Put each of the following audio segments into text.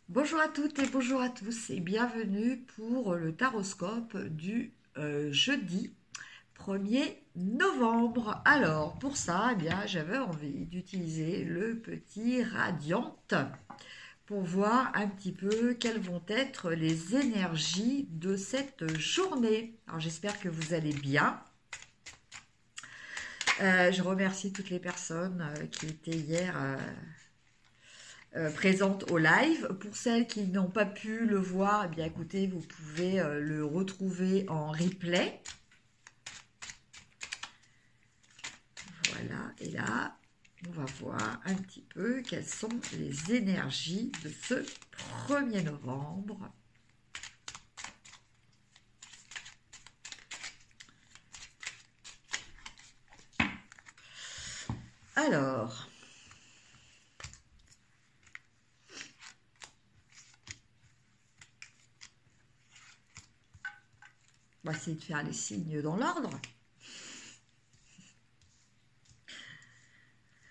Bonjour à toutes et bonjour à tous et bienvenue pour le taroscope du jeudi 1er novembre. Alors pour ça, eh bien, j'avais envie d'utiliser le petit radiante pour voir un petit peu quelles vont être les énergies de cette journée. Alors j'espère que vous allez bien. Je remercie toutes les personnes qui étaient hier présente au live. Pour celles qui n'ont pas pu le voir, eh bien écoutez, vous pouvez le retrouver en replay. Voilà, et là, on va voir un petit peu quelles sont les énergies de ce 1er novembre. Alors, on va essayer de faire les signes dans l'ordre.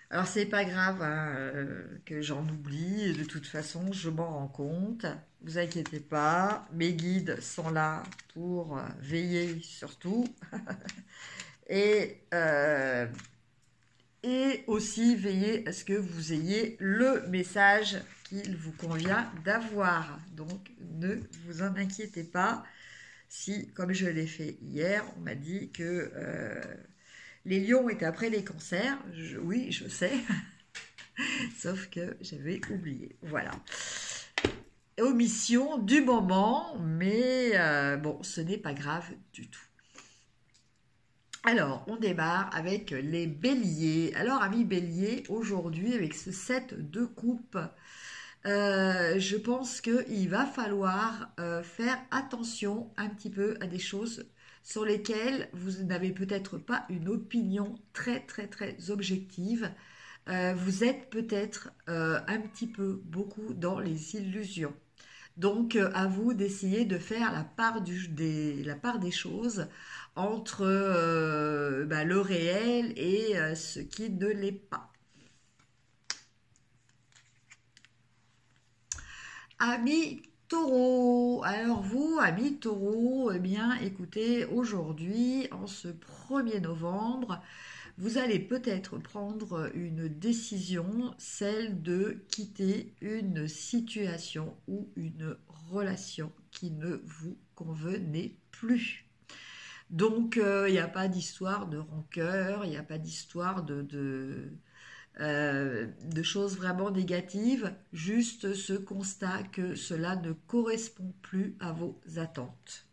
Alors c'est pas grave hein, que j'en oublie, de toute façon je m'en rends compte. Vous inquiétez pas, mes guides sont là pour veiller sur tout et, et aussi veiller à ce que vous ayez le message qu'il vous convient d'avoir. Donc ne vous en inquiétez pas si, comme je l'ai fait hier, on m'a dit que les lions étaient après les cancers. Oui, je sais. Sauf que j'avais oublié. Voilà. Omission du moment, mais bon, ce n'est pas grave du tout. Alors, on démarre avec les béliers. Alors, amis béliers, aujourd'hui, avec ce set de coupe, je pense qu'il va falloir faire attention un petit peu à des choses sur lesquelles vous n'avez peut-être pas une opinion très très très objective. Vous êtes peut-être un petit peu beaucoup dans les illusions. Donc, à vous d'essayer de faire la part des choses entre le réel et ce qui ne l'est pas. Amis taureau, alors vous, amis taureau, eh bien écoutez, aujourd'hui, en ce 1er novembre, vous allez peut-être prendre une décision, celle de quitter une situation ou une relation qui ne vous convenait plus. Donc, il n'y a pas d'histoire de rancœur, il n'y a pas d'histoire de choses vraiment négatives, juste ce constat que cela ne correspond plus à vos attentes.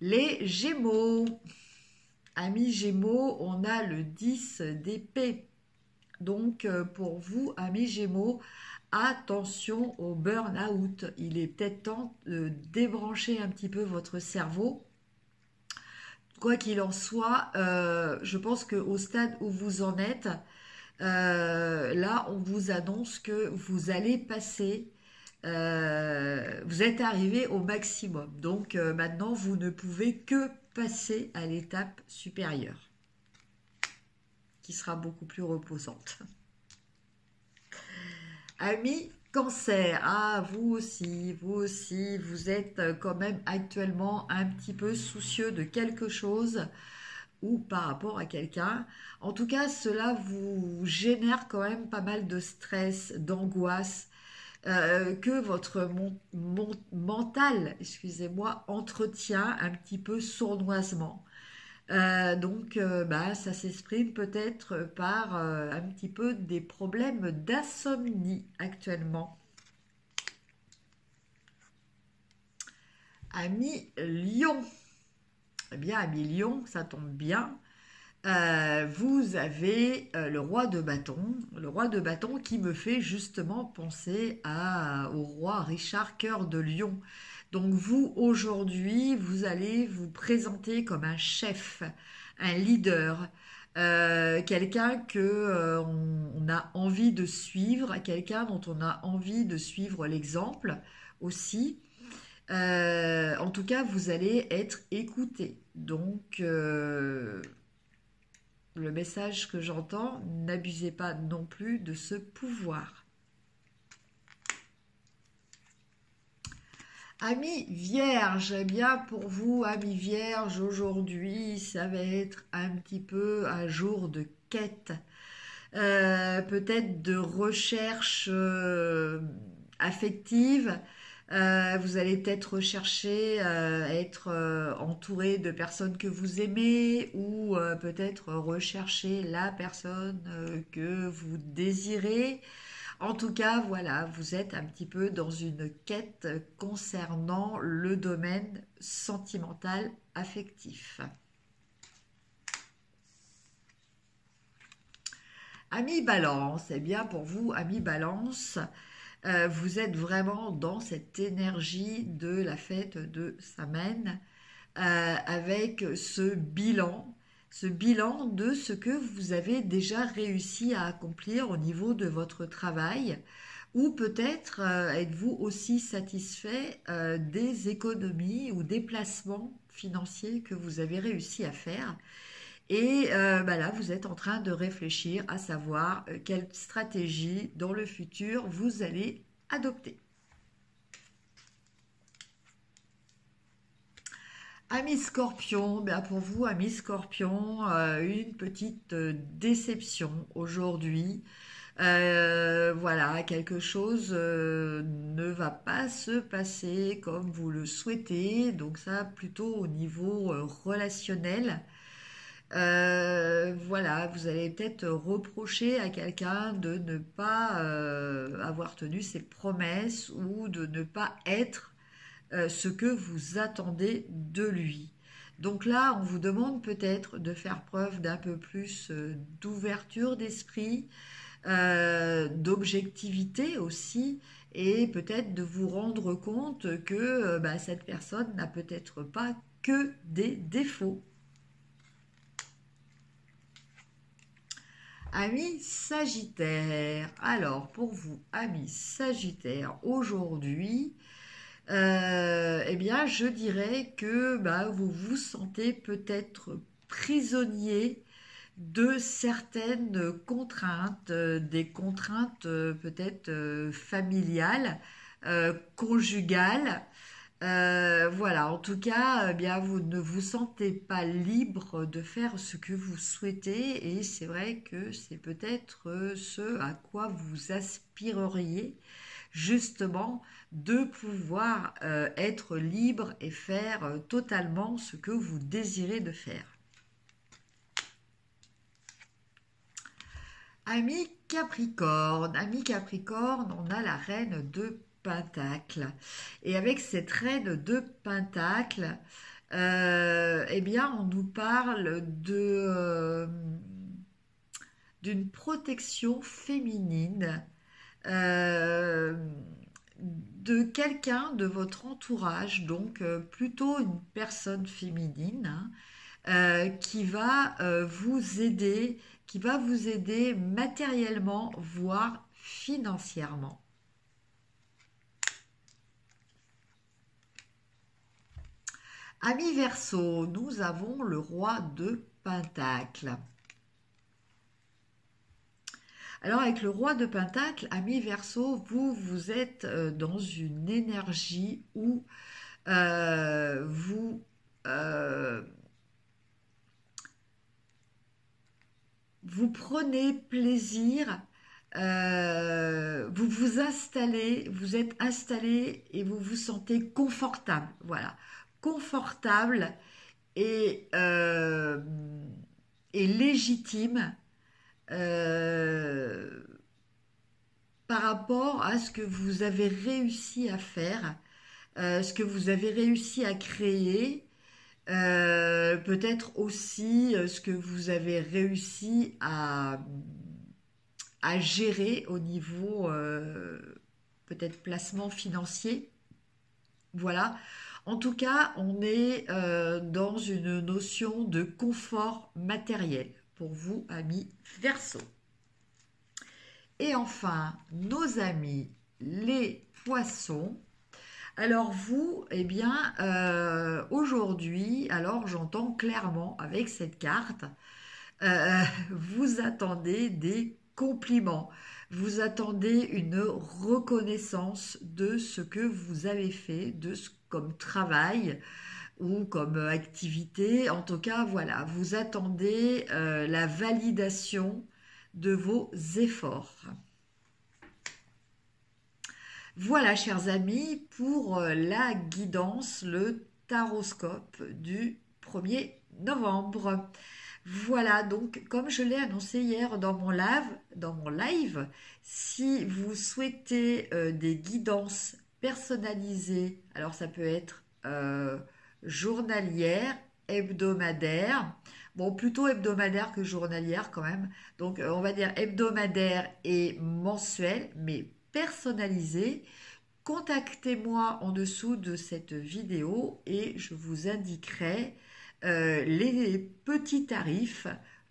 Les Gémeaux. Amis Gémeaux, on a le 10 d'épée. Donc pour vous, amis Gémeaux, attention au burn-out. Il est peut-être temps de débrancher un petit peu votre cerveau. Quoi qu'il en soit, je pense qu'au stade où vous en êtes, là, on vous annonce que vous allez passer, vous êtes arrivé au maximum. Donc maintenant, vous ne pouvez que passer à l'étape supérieure, qui sera beaucoup plus reposante. Amis Cancer, ah vous aussi, vous êtes quand même actuellement un petit peu soucieux de quelque chose ou par rapport à quelqu'un. En tout cas, cela vous génère quand même pas mal de stress, d'angoisse, que votre mental, excusez-moi, entretient un petit peu sournoisement. Donc, ça s'exprime peut-être par un petit peu des problèmes d'insomnie actuellement. Ami Lion, eh bien, ami Lion, ça tombe bien. Vous avez le roi de bâton qui me fait justement penser au roi Richard Cœur de Lion. Donc vous, aujourd'hui, vous allez vous présenter comme un chef, un leader, quelqu'un que on a envie de suivre, quelqu'un dont on a envie de suivre l'exemple aussi. En tout cas, vous allez être écouté. Donc, le message que j'entends, n'abusez pas non plus de ce pouvoir. Amis Vierge, eh bien pour vous, amis Vierge, aujourd'hui, ça va être un petit peu un jour de quête, peut-être de recherche affective. Vous allez peut-être rechercher être entouré de personnes que vous aimez ou peut-être rechercher la personne que vous désirez. En tout cas, voilà, vous êtes un petit peu dans une quête concernant le domaine sentimental affectif. Ami Balance, eh bien pour vous, ami Balance, vous êtes vraiment dans cette énergie de la fête de Samhain avec ce bilan de ce que vous avez déjà réussi à accomplir au niveau de votre travail, ou peut-être êtes-vous aussi satisfait des économies ou des placements financiers que vous avez réussi à faire. Et là, vous êtes en train de réfléchir à savoir quelle stratégie dans le futur vous allez adopter. Ami Scorpion, ben pour vous, ami Scorpion, une petite déception aujourd'hui. Voilà, quelque chose ne va pas se passer comme vous le souhaitez, donc ça plutôt au niveau relationnel. Voilà, vous allez peut-être reprocher à quelqu'un de ne pas avoir tenu ses promesses ou de ne pas être ce que vous attendez de lui. Donc là, on vous demande peut-être de faire preuve d'un peu plus d'ouverture d'esprit, d'objectivité aussi, et peut-être de vous rendre compte que cette personne n'a peut-être pas que des défauts. Amis Sagittaire, alors pour vous, amis Sagittaire, aujourd'hui, eh bien, je dirais que vous vous sentez peut-être prisonnier de certaines contraintes, des contraintes peut-être familiales, conjugales. Voilà, en tout cas, eh bien, vous ne vous sentez pas libre de faire ce que vous souhaitez et c'est vrai que c'est peut-être ce à quoi vous aspireriez justement de pouvoir être libre et faire totalement ce que vous désirez de faire. Ami Capricorne, on a la reine de Pentacle. Et avec cette reine de Pentacle, eh bien, on nous parle d'une protection féminine de quelqu'un de votre entourage, donc plutôt une personne féminine, hein, qui va vous aider matériellement, voire financièrement. Ami Verseau, nous avons le roi de Pentacle. Alors avec le roi de Pentacle, ami Verseau, vous êtes dans une énergie où euh, vous prenez plaisir, vous êtes installé et vous vous sentez confortable, voilà, confortable et, euh, et légitime euh, par rapport à ce que vous avez réussi à faire, ce que vous avez réussi à créer, peut-être aussi ce que vous avez réussi à gérer au niveau peut-être placement financier. Voilà. En tout cas, on est dans une notion de confort matériel pour vous, amis Verseau. Et enfin, nos amis les poissons. Alors vous, eh bien, aujourd'hui, alors j'entends clairement avec cette carte vous attendez des compliments, vous attendez une reconnaissance de ce que vous avez fait, comme travail ou comme activité. En tout cas, voilà, vous attendez la validation de vos efforts. Voilà, chers amis, pour la guidance, le taroscope du 1er novembre. Voilà, donc comme je l'ai annoncé hier dans mon live, si vous souhaitez des guidances personnalisées, alors ça peut être journalière, hebdomadaire, bon plutôt hebdomadaire que journalière quand même, donc on va dire hebdomadaire et mensuel, mais personnalisé. Contactez-moi en dessous de cette vidéo et je vous indiquerai les petits tarifs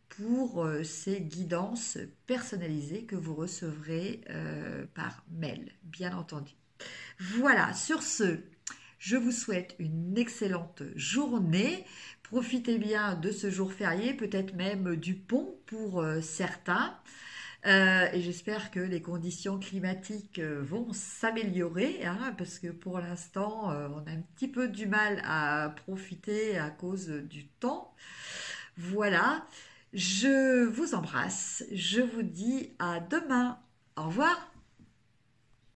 pour ces guidances personnalisées que vous recevrez par mail, bien entendu. Voilà, sur ce, je vous souhaite une excellente journée. Profitez bien de ce jour férié, peut-être même du pont pour certains. Et j'espère que les conditions climatiques vont s'améliorer, hein, parce que pour l'instant, on a un petit peu du mal à profiter à cause du temps. Voilà, je vous embrasse, je vous dis à demain. Au revoir.